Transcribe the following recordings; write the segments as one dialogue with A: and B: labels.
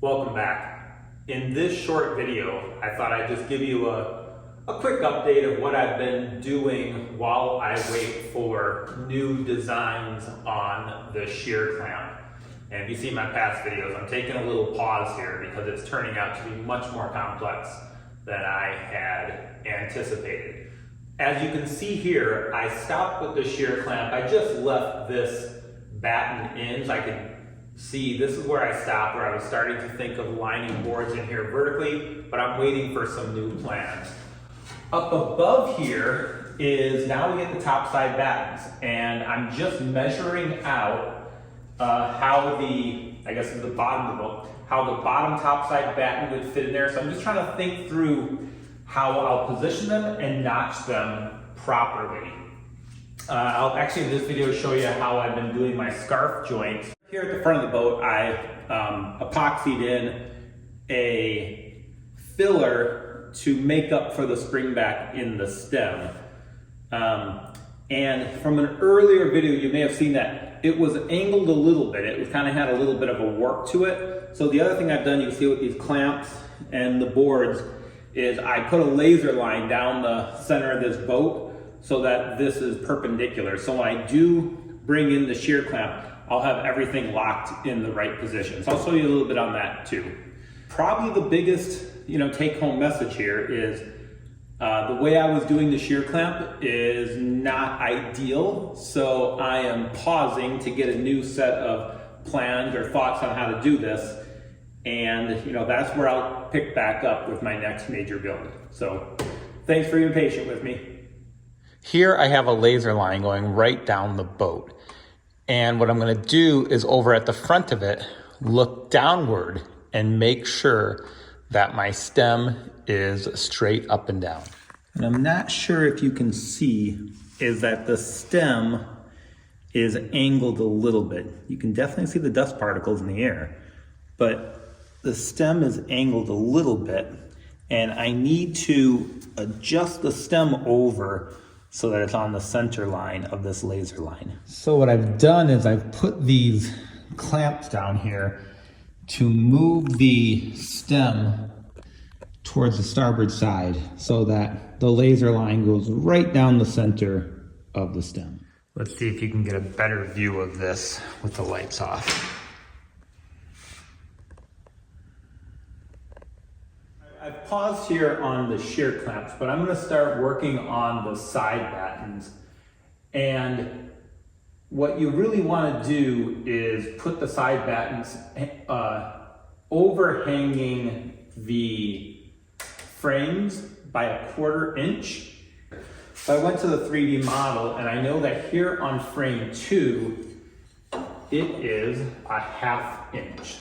A: Welcome back. In this short video, I thought I'd just give you a quick update of what I've been doing while I wait for new designs on the shear clamp. And if you see my past videos, I'm taking a little pause here because it's turning out to be much more complex than I had anticipated. As you can see here, I stopped with the shear clamp. I just left this batten in so I could see this is where I stopped, where I was starting to think of lining boards in here vertically, but I'm waiting for some new plans. Up above here is now we get the top side battens, and I'm just measuring out how the bottom top side batten would fit in there. So I'm just trying to think through how I'll position them and notch them properly. I'll actually in this video show you how I've been doing my scarf joints. Here at the front of the boat, I epoxied in a filler to make up for the spring back in the stem. And from an earlier video, you may have seen that it was angled a little bit. It kind of had a little bit of a warp to it. So the other thing I've done, you can see with these clamps and the boards, is I put a laser line down the center of this boat so that this is perpendicular. So when I do bring in the shear clamp, I'll have everything locked in the right position. So I'll show you a little bit on that too. Probably the biggest, take-home message here is the way I was doing the shear clamp is not ideal. So I am pausing to get a new set of plans or thoughts on how to do this. And that's where I'll pick back up with my next major build. So thanks for being patient with me. Here I have a laser line going right down the boat. And what I'm gonna do is over at the front of it, look downward and make sure that my stem is straight up and down. And I'm not sure if you can see is that the stem is angled a little bit. You can definitely see the dust particles in the air, but the stem is angled a little bit, and I need to adjust the stem over so that it's on the center line of this laser line. So what I've done is I've put these clamps down here to move the stem towards the starboard side so that the laser line goes right down the center of the stem. Let's see if you can get a better view of this with the lights off. I've paused here on the shear clamps, but I'm going to start working on the side battens. And what you really want to do is put the side battens overhanging the frames by 1/4 inch. So I went to the 3D model, and I know that here on frame 2, it is 1/2 inch.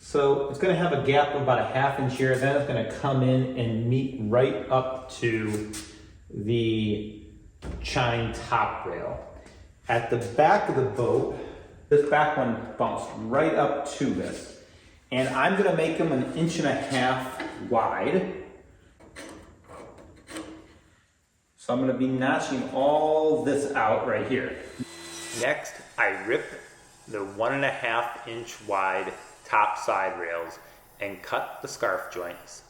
A: So it's going to have a gap of about 1/2 inch here, then it's going to come in and meet right up to the chine top rail. At the back of the boat, this back one bumps right up to this. And I'm going to make them 1.5 inches wide. So I'm going to be notching all this out right here. Next, I rip the 1.5 inch wide top side rails and cut the scarf joints.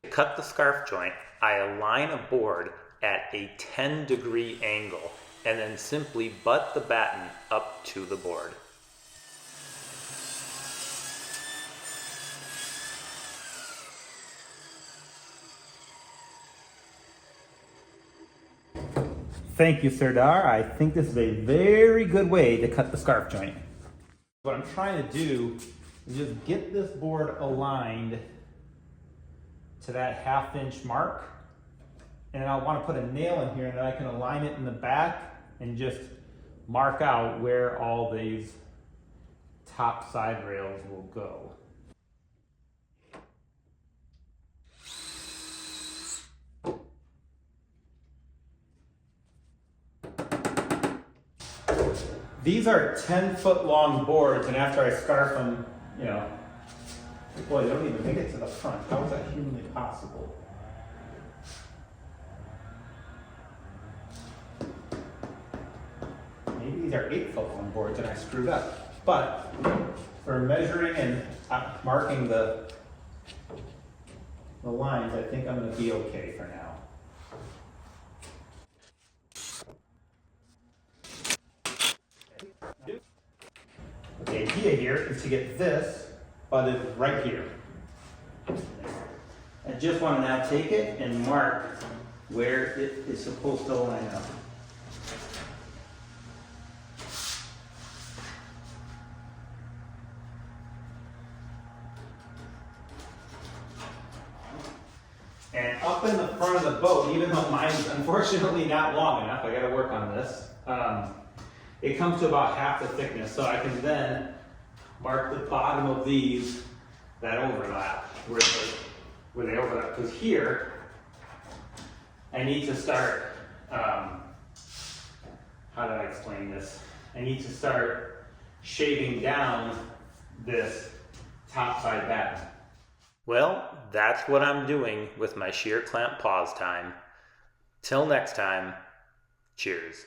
A: To cut the scarf joint, I align a board at a 10-degree angle and then simply butt the batten up to the board. Thank you, Serdar. I think this is a very good way to cut the scarf joint. What I'm trying to do is just get this board aligned to that 1/2 inch mark. And I want to put a nail in here, and then I can align it in the back and just mark out where all these top side rails will go. These are 10-foot long boards, and after I scarf them, boy, they don't even make it to the front. How is that humanly possible? these are 8-foot long boards and I screwed up. But for measuring and marking the lines, I think I'm going to be okay for now. The idea here is to get this butted right here. I just want to now take it and mark where it is supposed to line up. And up in the front of the boat, even though mine's unfortunately not long enough, I got to work on this. It comes to about half the thickness, so I can then mark the bottom of these that overlap, where they overlap. Because here, I need to start, how do I explain this? I need to start shaving down this top side batten. Well, that's what I'm doing with my shear clamp pause time. Till next time, cheers.